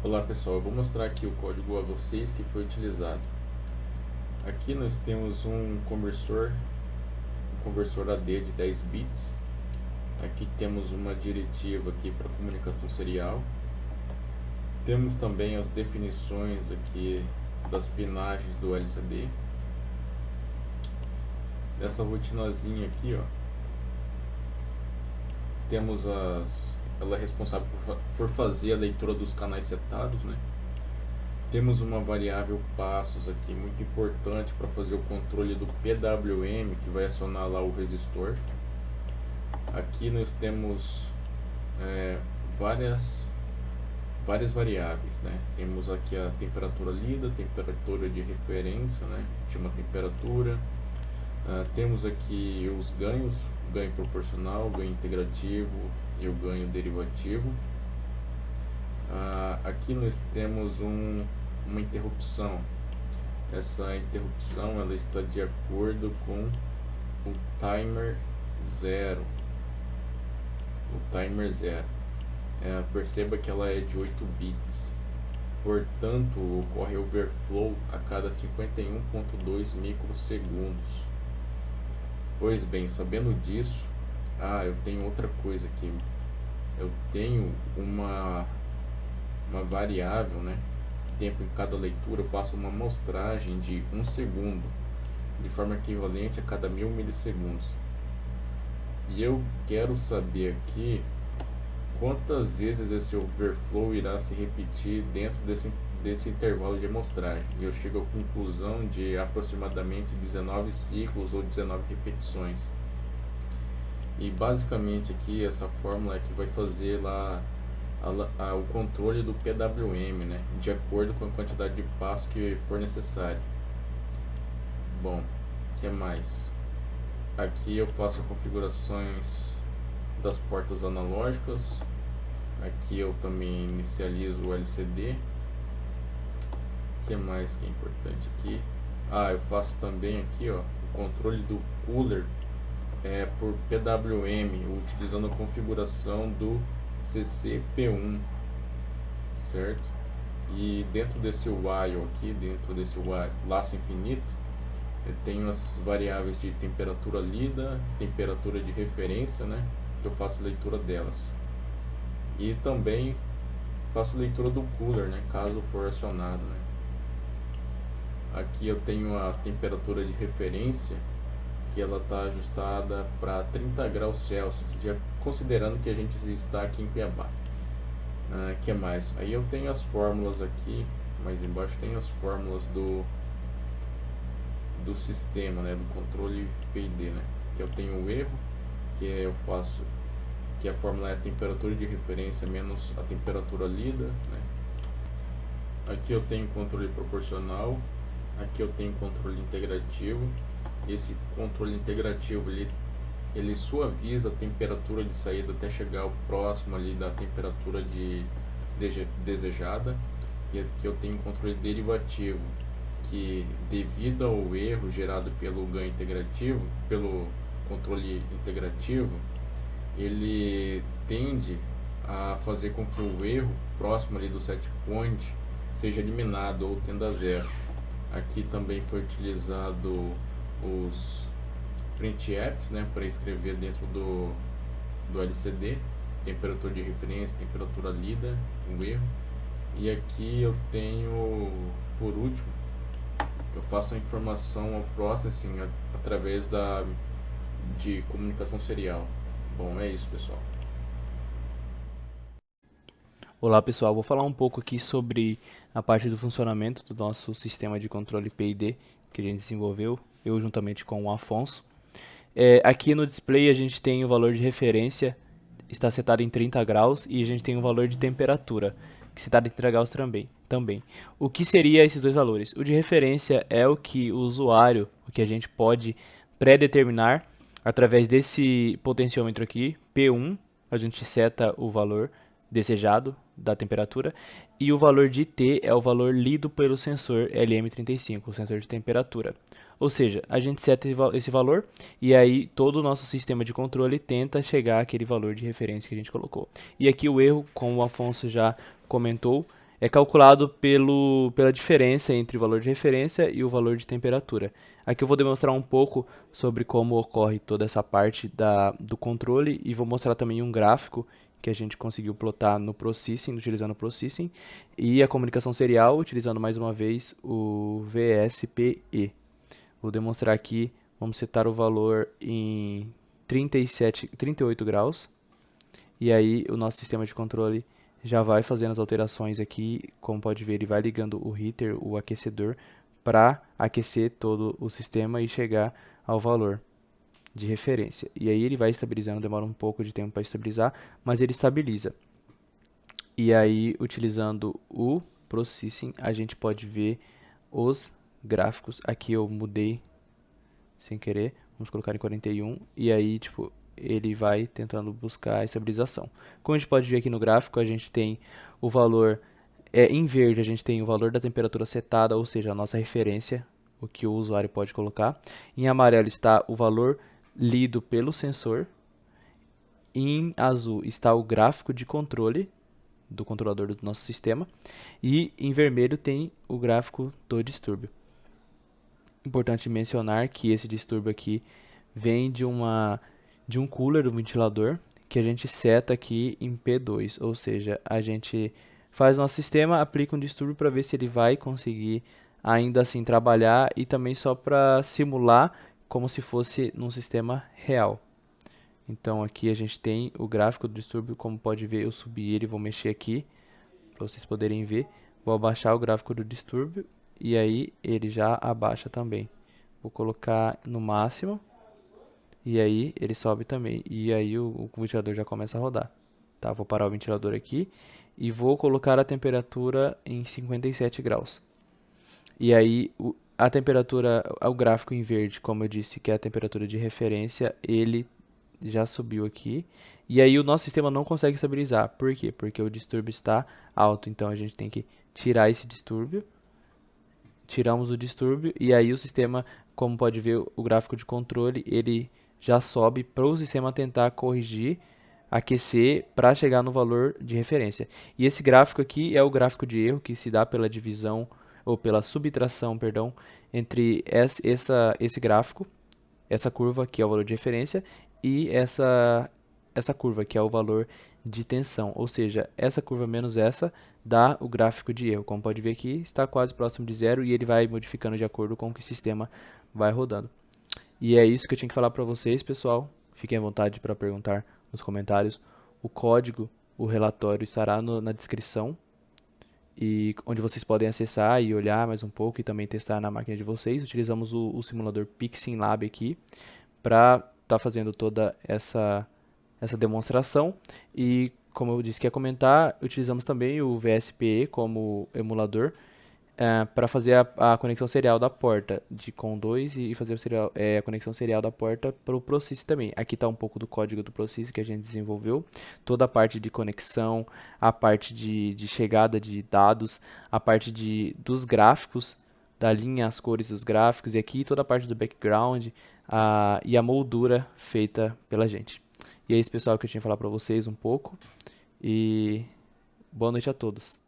Olá pessoal, eu vou mostrar aqui o código a vocês que foi utilizado. Aqui nós temos um conversor AD de 10 bits. Aqui temos uma diretiva aqui para comunicação serial. Temos também as definições aqui das pinagens do LCD. Nessa rotinazinha aqui, ó, temos ela é responsável por fazer a leitura dos canais setados, né? Temos uma variável passos aqui muito importante para fazer o controle do PWM, que vai acionar lá o resistor. Aqui nós temos é, várias variáveis, né? Temos aqui a temperatura lida, temperatura de referência, né? Última temperatura. Temos aqui os ganhos, ganho proporcional, ganho integrativo e o ganho derivativo. Aqui nós temos uma interrupção. Essa interrupção ela está de acordo com o timer zero. Perceba que ela é de 8 bits. Portanto, ocorre overflow a cada 51,2 microsegundos. Pois bem, sabendo disso, eu tenho outra coisa aqui. Eu tenho uma variável, né? Tempo em cada leitura, eu faço uma amostragem de 1 segundo, de forma equivalente a cada 1000 milissegundos. E eu quero saber aqui quantas vezes esse overflow irá se repetir dentro desse intervalo de amostragem. E eu chego à conclusão de aproximadamente 19 ciclos ou 19 repetições. E basicamente aqui essa fórmula é que vai fazer lá o controle do PWM, né, de acordo com a quantidade de passos que for necessário. Bom, o que mais? Aqui eu faço configurações das portas analógicas. Aqui eu também inicializo o LCD. O que mais que é importante aqui? Eu faço também aqui, ó, o controle do cooler por PWM, utilizando a configuração do CCP1, certo? E dentro desse while aqui, dentro desse laço infinito, eu tenho as variáveis de temperatura lida, temperatura de referência, né? Que eu faço leitura delas. E também faço leitura do cooler, né? Caso for acionado, né? Aqui eu tenho a temperatura de referência, que ela está ajustada para 30 graus Celsius, já considerando que a gente está aqui em Cuiabá. Que mais? Aí eu tenho as fórmulas aqui, mais embaixo tem as fórmulas do sistema, né, do controle PID, né? Que eu tenho o erro, que a fórmula é a temperatura de referência menos a temperatura lida, né? Aqui eu tenho controle proporcional, aqui eu tenho controle integrativo. Esse controle integrativo ele suaviza a temperatura de saída até chegar ao próximo ali da temperatura desejada. E aqui eu tenho controle derivativo, que devido ao erro gerado pelo ganho integrativo, pelo controle integrativo, ele tende a fazer com que o erro próximo ali do set point seja eliminado ou tenda a zero. Aqui também foi utilizado os printfs, né, para escrever dentro do LCD, temperatura de referência, temperatura lida, o erro. E aqui eu tenho, por último, eu faço a informação ao processing através de comunicação serial. Bom, é isso, pessoal. Olá pessoal, vou falar um pouco aqui sobre a parte do funcionamento do nosso sistema de controle PID que a gente desenvolveu, eu juntamente com o Afonso. Aqui no display a gente tem o valor de referência, está setado em 30 graus, e a gente tem o valor de temperatura, que está em 30 graus também. O que seria esses dois valores? O de referência é o que o usuário, o que a gente pode pré-determinar através desse potenciômetro aqui, P1, a gente seta o valor desejado da temperatura, e o valor de T é o valor lido pelo sensor LM35, o sensor de temperatura. Ou seja, a gente seta esse valor e aí todo o nosso sistema de controle tenta chegar àquele valor de referência que a gente colocou. E aqui o erro, como o Afonso já comentou, é calculado pela diferença entre o valor de referência e o valor de temperatura. Aqui eu vou demonstrar um pouco sobre como ocorre toda essa parte do controle e vou mostrar também um gráfico que a gente conseguiu plotar no Processing, utilizando o Processing, e a comunicação serial, utilizando mais uma vez o VSPE. Vou demonstrar aqui, vamos setar o valor em 38 graus, e aí o nosso sistema de controle já vai fazendo as alterações aqui. Como pode ver, ele vai ligando o heater, o aquecedor, para aquecer todo o sistema e chegar ao valor de referência. E aí ele vai estabilizando, demora um pouco de tempo para estabilizar, mas ele estabiliza. E aí, utilizando o Processing, a gente pode ver os gráficos. Aqui eu mudei sem querer, vamos colocar em 41, e aí, tipo, ele vai tentando buscar a estabilização. Como a gente pode ver aqui no gráfico, a gente tem o valor, em verde a gente tem o valor da temperatura setada, ou seja, a nossa referência, o que o usuário pode colocar. Em amarelo está o valor lido pelo sensor. Em azul está o gráfico de controle do controlador do nosso sistema. E em vermelho tem o gráfico do distúrbio. Importante mencionar que esse distúrbio aqui vem de um cooler, um ventilador, que a gente seta aqui em P2, ou seja, a gente faz nosso sistema, aplica um distúrbio para ver se ele vai conseguir ainda assim trabalhar e também só para simular como se fosse num sistema real. Então aqui a gente tem o gráfico do distúrbio, como pode ver eu subi ele, vou mexer aqui para vocês poderem ver. Vou abaixar o gráfico do distúrbio e aí ele já abaixa também. Vou colocar no máximo e aí ele sobe também. E aí o ventilador já começa a rodar. Tá, vou parar o ventilador aqui e vou colocar a temperatura em 57 graus. E aí a temperatura, o gráfico em verde, como eu disse, que é a temperatura de referência, ele já subiu aqui. E aí o nosso sistema não consegue estabilizar. Por quê? Porque o distúrbio está alto. Então a gente tem que tirar esse distúrbio. Tiramos o distúrbio e aí o sistema, como pode ver, o gráfico de controle, ele já sobe para o sistema tentar corrigir, aquecer para chegar no valor de referência. E esse gráfico aqui é o gráfico de erro que se dá pela divisão ou pela subtração, perdão, entre esse gráfico, essa curva que é o valor de referência e essa curva que é o valor de tensão, ou seja, essa curva menos essa dá o gráfico de erro. Como pode ver aqui, está quase próximo de zero e ele vai modificando de acordo com o que o sistema vai rodando. E é isso que eu tinha que falar para vocês, pessoal. Fiquem à vontade para perguntar nos comentários. O código, o relatório estará na descrição, e onde vocês podem acessar e olhar mais um pouco e também testar na máquina de vocês. Utilizamos o simulador Pixin Lab aqui para estar fazendo toda essa demonstração. E como eu disse que ia comentar, utilizamos também o VSPE como emulador para fazer a conexão serial da porta de COM2 e fazer a conexão serial da porta para o Process também. Aqui está um pouco do código do Process que a gente desenvolveu, toda a parte de conexão, a parte de chegada de dados, a parte dos gráficos, da linha, as cores dos gráficos, e aqui toda a parte do background e a moldura feita pela gente. E é isso, pessoal, que eu tinha que falar para vocês um pouco. E boa noite a todos.